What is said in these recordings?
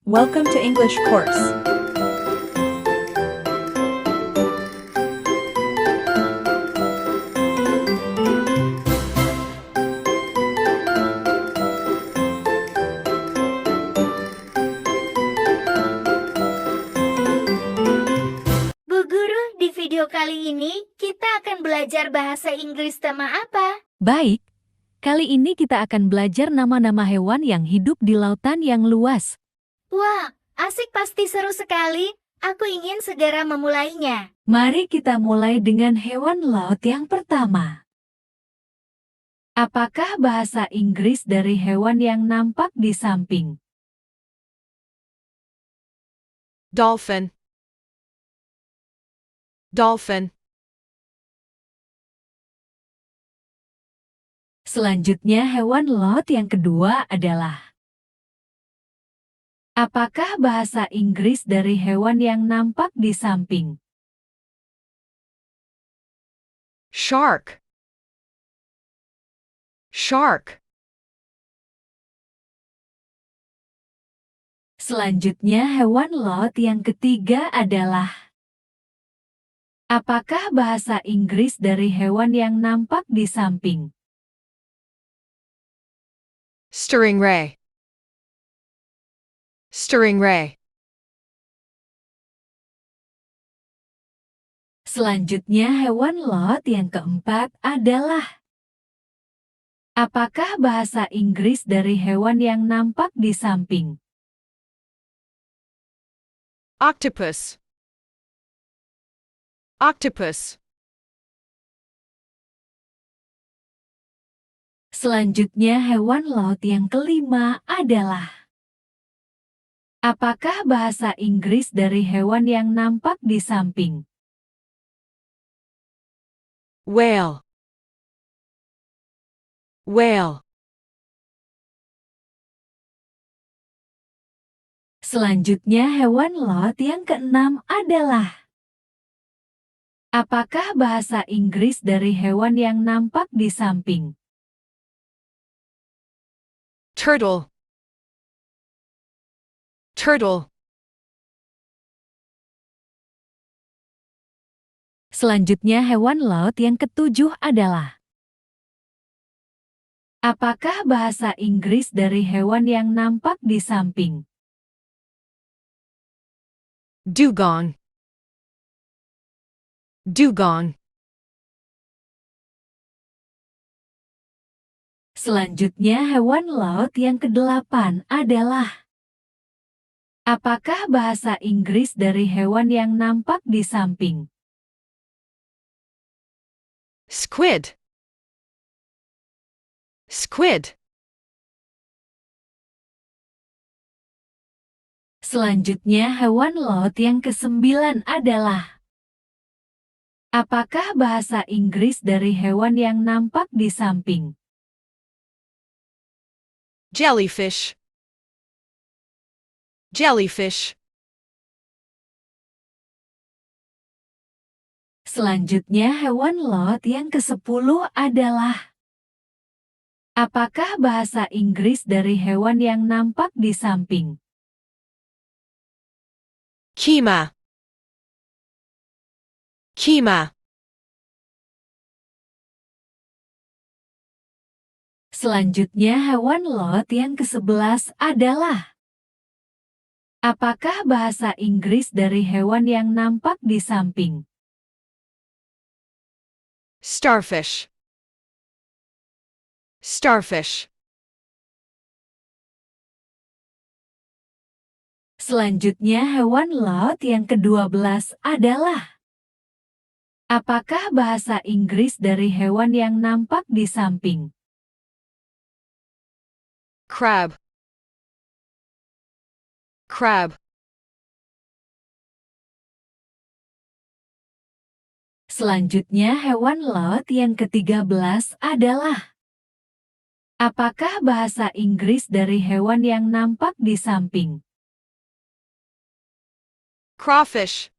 Welcome to English course. Bu Guru, di video kali ini kita akan belajar bahasa Inggris tema apa? Baik, kali ini kita akan belajar nama-nama hewan yang hidup di lautan yang luas. Wah, asik pasti seru sekali. Aku ingin segera memulainya. Mari kita mulai dengan hewan laut yang pertama. Apakah bahasa Inggris dari hewan yang nampak di samping? Dolphin. Dolphin. Selanjutnya hewan laut yang kedua adalah apakah bahasa Inggris dari hewan yang nampak di samping? Shark. Shark. Selanjutnya hewan laut yang ketiga adalah apakah bahasa Inggris dari hewan yang nampak di samping? Stingray. Stingray. Selanjutnya hewan laut yang keempat adalah apakah bahasa Inggris dari hewan yang nampak di samping? Octopus. Octopus. Selanjutnya hewan laut yang kelima adalah apakah bahasa Inggris dari hewan yang nampak di samping? Whale. Whale. Selanjutnya hewan laut yang keenam adalah apakah bahasa Inggris dari hewan yang nampak di samping? Turtle. Turtle. Selanjutnya hewan laut yang ketujuh adalah apakah bahasa Inggris dari hewan yang nampak di samping? Dugong. Dugong. Selanjutnya hewan laut yang kedelapan adalah apakah bahasa Inggris dari hewan yang nampak di samping? Squid. Squid. Selanjutnya hewan laut yang kesembilan adalah apakah bahasa Inggris dari hewan yang nampak di samping? Jellyfish. Jellyfish. Selanjutnya hewan laut yang ke-10 adalah apakah bahasa Inggris dari hewan yang nampak di samping? Kima. Kima. Selanjutnya hewan laut yang ke-11 adalah apakah bahasa Inggris dari hewan yang nampak di samping? Starfish. Starfish. Selanjutnya hewan laut yang ke-12 adalah apakah bahasa Inggris dari hewan yang nampak di samping? Crab. Crab. Selanjutnya hewan laut yang ke-13 adalah apakah bahasa Inggris dari hewan yang nampak di samping? Crawfish.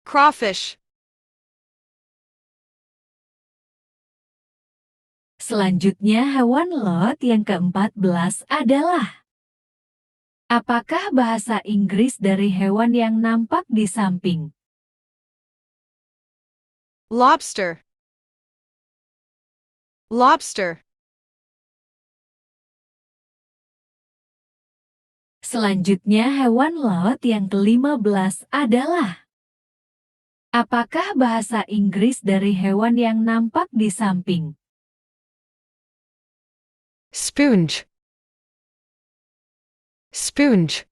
Crawfish. Selanjutnya hewan laut yang ke-14 adalah Apakah bahasa Inggris dari hewan yang nampak di samping? Lobster. Lobster. Selanjutnya hewan laut yang ke-15 adalah: apakah bahasa Inggris dari hewan yang nampak di samping? Sponge. Sponge.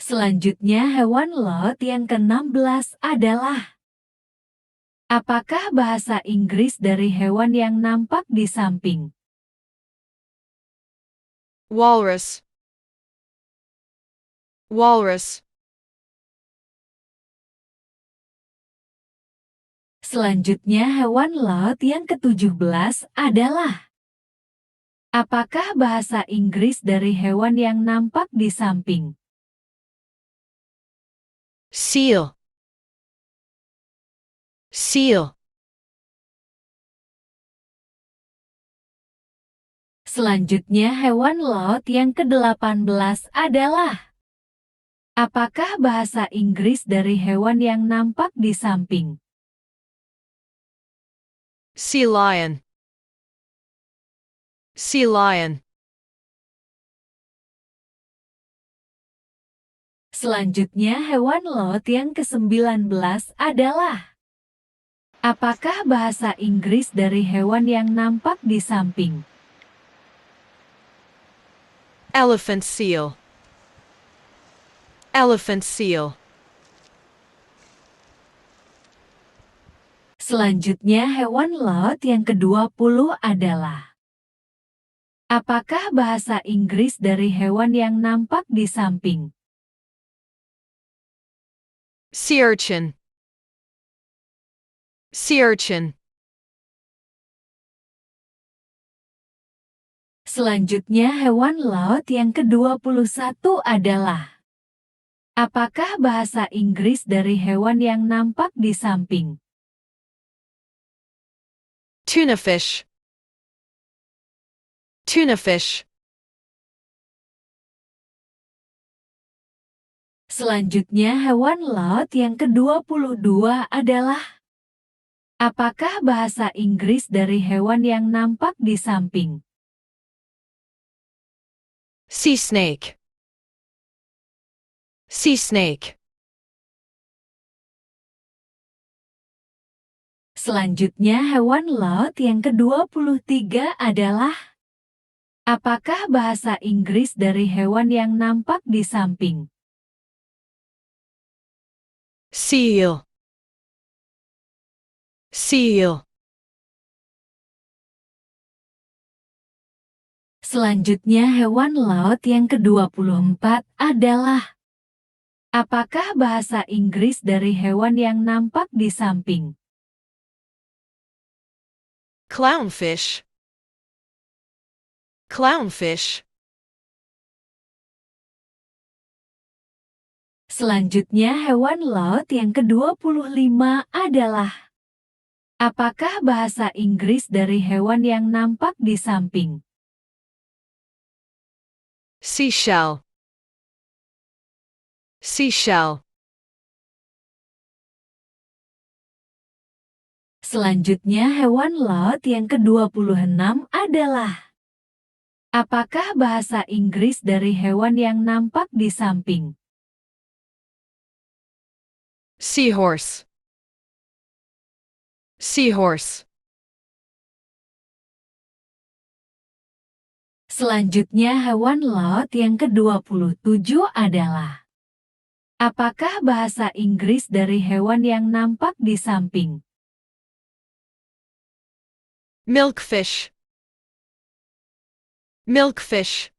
Selanjutnya hewan laut yang ke-16 adalah: apakah bahasa Inggris dari hewan yang nampak di samping? Walrus. Walrus. Selanjutnya hewan laut yang ke-17 adalah: apakah bahasa Inggris dari hewan yang nampak di samping? Seal. Seal. Selanjutnya hewan laut yang ke-18 adalah: apakah bahasa Inggris dari hewan yang nampak di samping? Sea lion. Sea lion. Selanjutnya hewan laut yang ke-19 adalah: apakah bahasa Inggris dari hewan yang nampak di samping? Elephant seal. Elephant seal. Selanjutnya hewan laut yang ke-20 adalah: apakah bahasa Inggris dari hewan yang nampak di samping? Sea urchin. Sea urchin. Selanjutnya hewan laut yang ke-21 adalah: apakah bahasa Inggris dari hewan yang nampak di samping? Tuna fish. Tuna fish. Selanjutnya hewan laut yang ke-22 adalah: apakah bahasa Inggris dari hewan yang nampak di samping? Sea snake. Sea snake. Selanjutnya hewan laut yang ke-23 adalah: apakah bahasa Inggris dari hewan yang nampak di samping? Seal. Seal. Selanjutnya hewan laut yang ke-24 adalah: apakah bahasa Inggris dari hewan yang nampak di samping? Clownfish. Clownfish. Selanjutnya hewan laut yang ke-25 adalah: apakah bahasa Inggris dari hewan yang nampak di samping? Seashell. Seashell. Selanjutnya hewan laut yang ke-26 adalah: apakah bahasa Inggris dari hewan yang nampak di samping? Seahorse. Seahorse. Selanjutnya hewan laut yang ke-27 adalah: apakah bahasa Inggris dari hewan yang nampak di samping? Milkfish. Milkfish.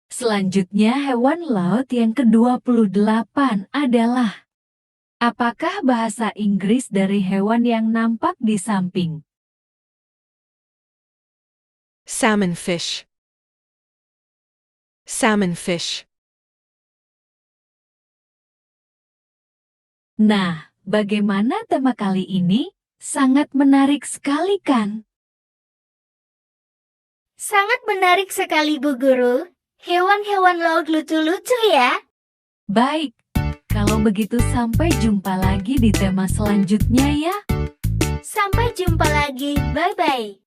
Selanjutnya hewan laut yang ke-28 adalah: apakah bahasa Inggris dari hewan yang nampak di samping? Salmonfish. Salmonfish. Nah, bagaimana tema kali ini? Sangat menarik sekali kan? Sangat menarik sekali, Bu Guru. Hewan-hewan laut lucu-lucu ya. Baik, kalau begitu sampai jumpa lagi di tema selanjutnya ya. Sampai jumpa lagi. Bye-bye.